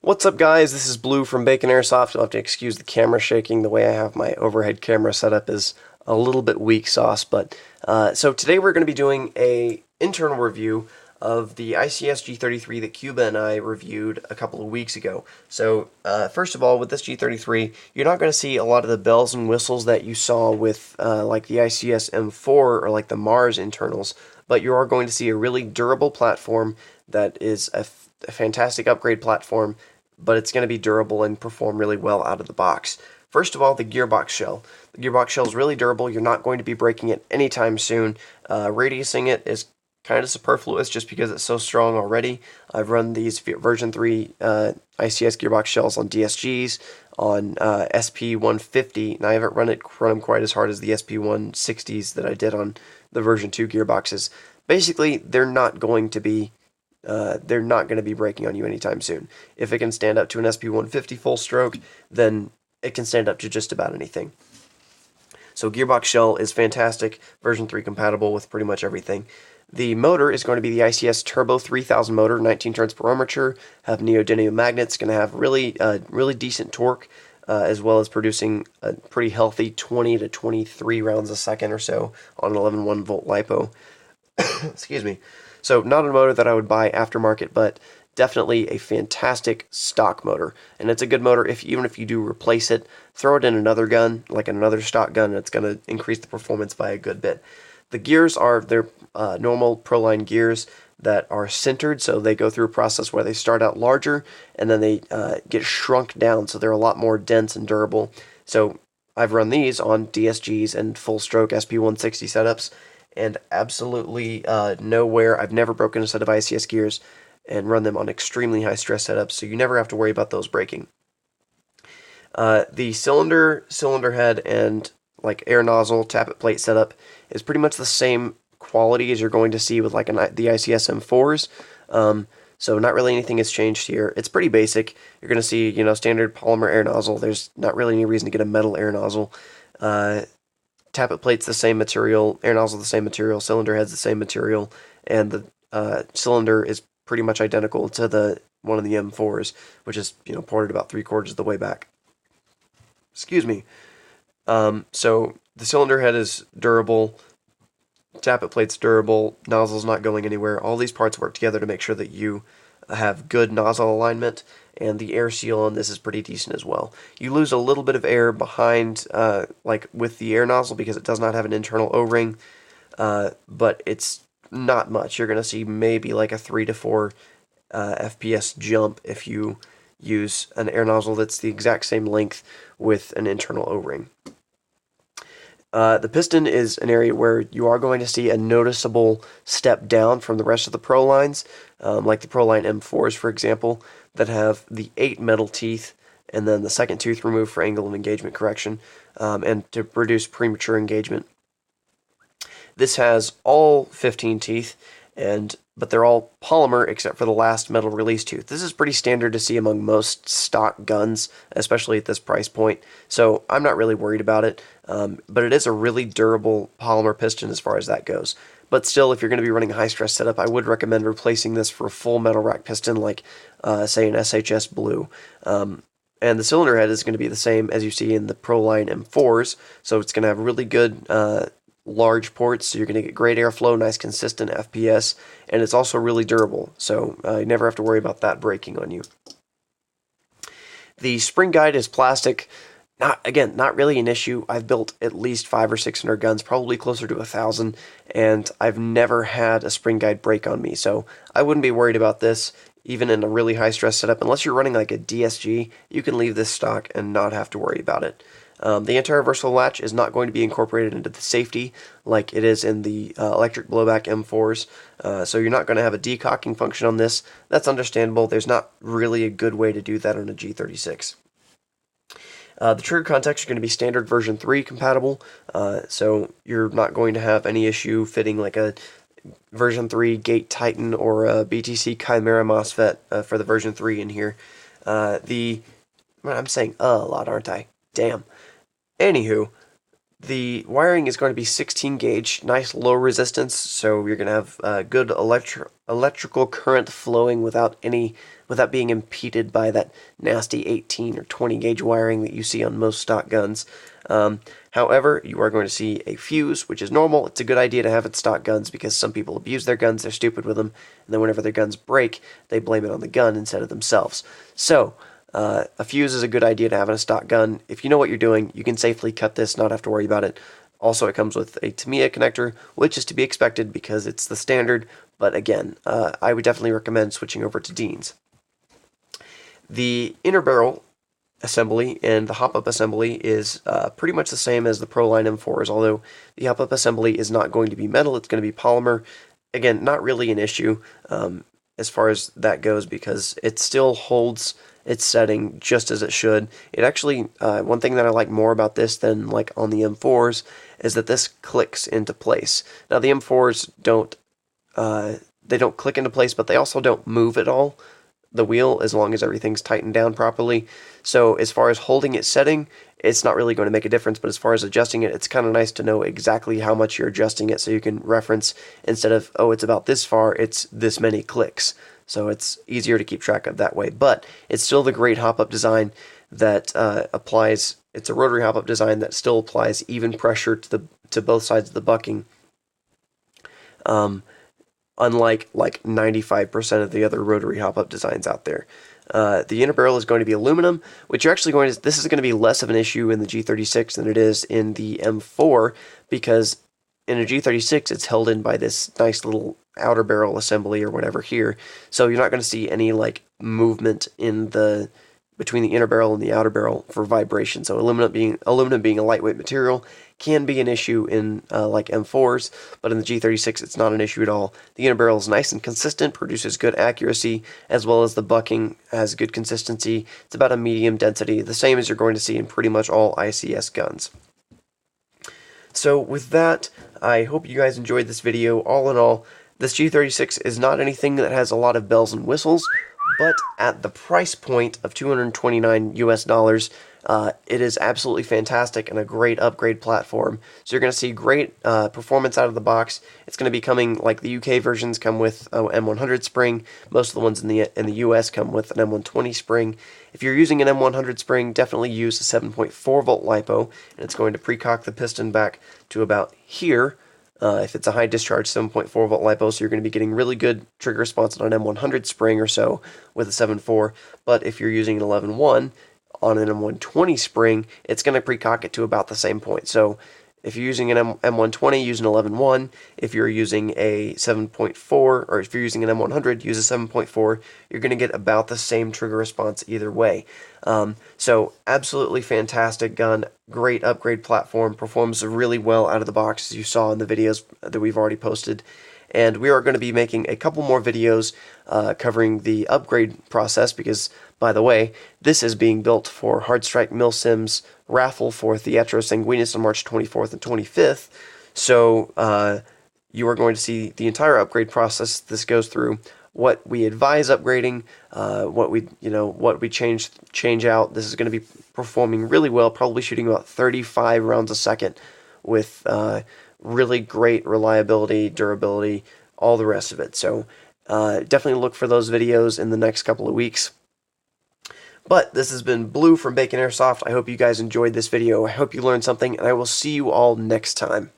What's up, guys? This is Blue from Bacon Airsoft. You'll have to excuse the camera shaking. The way I have my overhead camera set up is a little bit weak sauce, but so today we're going to be doing a internal review of the ICS G33 that Cuba and I reviewed a couple of weeks ago. So first of all, with this G33, you're not going to see a lot of the bells and whistles that you saw with like the ICS M4 or like the Mars internals, but you are going to see a really durable platform that is a fantastic upgrade platform, but it's going to be durable and perform really well out of the box. First of all, the gearbox shell. The gearbox shell is really durable. You're not going to be breaking it anytime soon. Radiusing it is kind of superfluous just because it's so strong already. I've run these version 3 ICS gearbox shells on DSGs, on SP150, and I haven't run them quite as hard as the SP160s that I did on the version 2 gearboxes. Basically, they're not going to be breaking on you anytime soon. If it can stand up to an SP150 full stroke, then it can stand up to just about anything. So gearbox shell is fantastic, version 3 compatible with pretty much everything. The motor is going to be the ICS Turbo 3000 motor, 19 turns per armature, have neodymium magnets, going to have really decent torque, as well as producing a pretty healthy 20 to 23 rounds a second or so on an 11.1 volt LiPo. Excuse me. So not a motor that I would buy aftermarket, but definitely a fantastic stock motor. And it's a good motor even if you do replace it, throw it in another gun, like another stock gun, and it's going to increase the performance by a good bit. The gears are their normal Proline gears that are sintered, so they go through a process where they start out larger and then they get shrunk down, so they're a lot more dense and durable. So I've run these on DSGs and full stroke SP160 setups, and absolutely nowhere. I've never broken a set of ICS gears and run them on extremely high stress setups, so you never have to worry about those breaking. The cylinder head, and like air nozzle tappet plate setup is pretty much the same quality as you're going to see with like the ICS M4s. So not really anything has changed here. It's pretty basic. You're going to see, standard polymer air nozzle. There's not really any reason to get a metal air nozzle. Tappet plate's the same material, air nozzle the same material, cylinder head's the same material, and the cylinder is pretty much identical to one of the M4s, which is ported about 3/4 of the way back. Excuse me. So the cylinder head is durable, tappet plate's durable, nozzle's not going anywhere. All these parts work together to make sure that you have good nozzle alignment, and the air seal on this is pretty decent as well. You lose a little bit of air behind, like with the air nozzle, because it does not have an internal O-ring, but it's not much. You're going to see maybe like a 3 to 4 FPS jump if you use an air nozzle that's the exact same length with an internal O-ring. The piston is an area where you are going to see a noticeable step down from the rest of the Pro lines, like the Proline M4s, for example, that have the 8 metal teeth and then the second tooth removed for angle of engagement correction, and to reduce premature engagement. This has all 15 teeth, but they're all polymer except for the last metal release tooth. This is pretty standard to see among most stock guns, especially at this price point, so I'm not really worried about it, but it is a really durable polymer piston as far as that goes. But still, if you're going to be running a high-stress setup, I would recommend replacing this for a full metal rack piston like, say, an SHS Blue. And the cylinder head is going to be the same as you see in the Proline M4s, so it's going to have really good large ports, so you're going to get great airflow, nice consistent FPS, and it's also really durable, so you never have to worry about that breaking on you. The spring guide is plastic. Not really an issue. I've built at least 500 or 600 guns, probably closer to 1,000, and I've never had a spring guide break on me, so I wouldn't be worried about this, even in a really high stress setup. Unless you're running like a DSG, you can leave this stock and not have to worry about it. The anti-reversal latch is not going to be incorporated into the safety like it is in the electric blowback M4s, so you're not going to have a decocking function on this. That's understandable. There's not really a good way to do that on a G36. The trigger contacts are going to be standard version 3 compatible, so you're not going to have any issue fitting like a version 3 Gate Titan or a BTC Chimera MOSFET for the version 3 in here. I'm saying a lot, aren't I? Damn. Anywho, The wiring is going to be 16 gauge, nice low resistance, so you're going to have good electrical current flowing without being impeded by that nasty 18 or 20 gauge wiring that you see on most stock guns. However, you are going to see a fuse, which is normal. It's a good idea to have at stock guns because some people abuse their guns, they're stupid with them, and then whenever their guns break, they blame it on the gun instead of themselves. So, a fuse is a good idea to have in a stock gun. If you know what you're doing, you can safely cut this, not have to worry about it. Also, it comes with a Tamiya connector, which is to be expected because it's the standard, but again, I would definitely recommend switching over to Dean's. The inner barrel assembly and the hop-up assembly is pretty much the same as the Proline M4s, although the hop-up assembly is not going to be metal, it's going to be polymer. Again, not really an issue as far as that goes because it still holds its setting just as it should. It actually, one thing that I like more about this than like on the M4s is that this clicks into place. Now the M4s don't click into place, but they also don't move at all, the wheel, as long as everything's tightened down properly. So as far as holding its setting, it's not really going to make a difference, but as far as adjusting it, it's kind of nice to know exactly how much you're adjusting it so you can reference, instead of, oh, it's about this far, it's this many clicks. So it's easier to keep track of that way. But it's still the great hop-up design that applies. It's a rotary hop-up design that still applies even pressure to both sides of the bucking. Unlike like 95% of the other rotary hop-up designs out there. The inner barrel is going to be aluminum, which you're actually this is going to be less of an issue in the G36 than it is in the M4, because in a G36 it's held in by this nice little outer barrel assembly or whatever here, so you're not going to see any like movement in between the inner barrel and the outer barrel for vibration. So aluminum being a lightweight material can be an issue in like M4s, but in the G36 it's not an issue at all. The inner barrel is nice and consistent, produces good accuracy, as well as the bucking has good consistency. It's about a medium density, the same as you're going to see in pretty much all ICS guns. So with that, I hope you guys enjoyed this video. All in all, this G36 is not anything that has a lot of bells and whistles, but at the price point of $229 US, it is absolutely fantastic and a great upgrade platform. So you're going to see great performance out of the box. It's going to be coming, like the UK versions come with M100 spring. Most of the ones in the US come with an M120 spring. If you're using an M100 spring, definitely use a 7.4 volt LiPo, and it's going to precock the piston back to about here. If it's a high discharge 7.4 volt LiPo, so you're going to be getting really good trigger response on an M100 spring or so with a 7.4. But if you're using an 11.1 on an M120 spring, it's going to precock it to about the same point. So if you're using an M120, use an 11.1. If you're using a 7.4, or if you're using an M100, use a 7.4. You're going to get about the same trigger response either way. So absolutely fantastic gun, great upgrade platform, performs really well out of the box, as you saw in the videos that we've already posted. And we are going to be making a couple more videos covering the upgrade process because, by the way, this is being built for Hardstrike Milsim's raffle for Theatro Sanguinis on March 24th and 25th. So you are going to see the entire upgrade process this goes through, what we advise upgrading, what we change out. This is going to be performing really well, probably shooting about 35 rounds a second with really great reliability, durability, all the rest of it. So definitely look for those videos in the next couple of weeks. But this has been Blue from Bacon Airsoft. I hope you guys enjoyed this video. I hope you learned something, and I will see you all next time.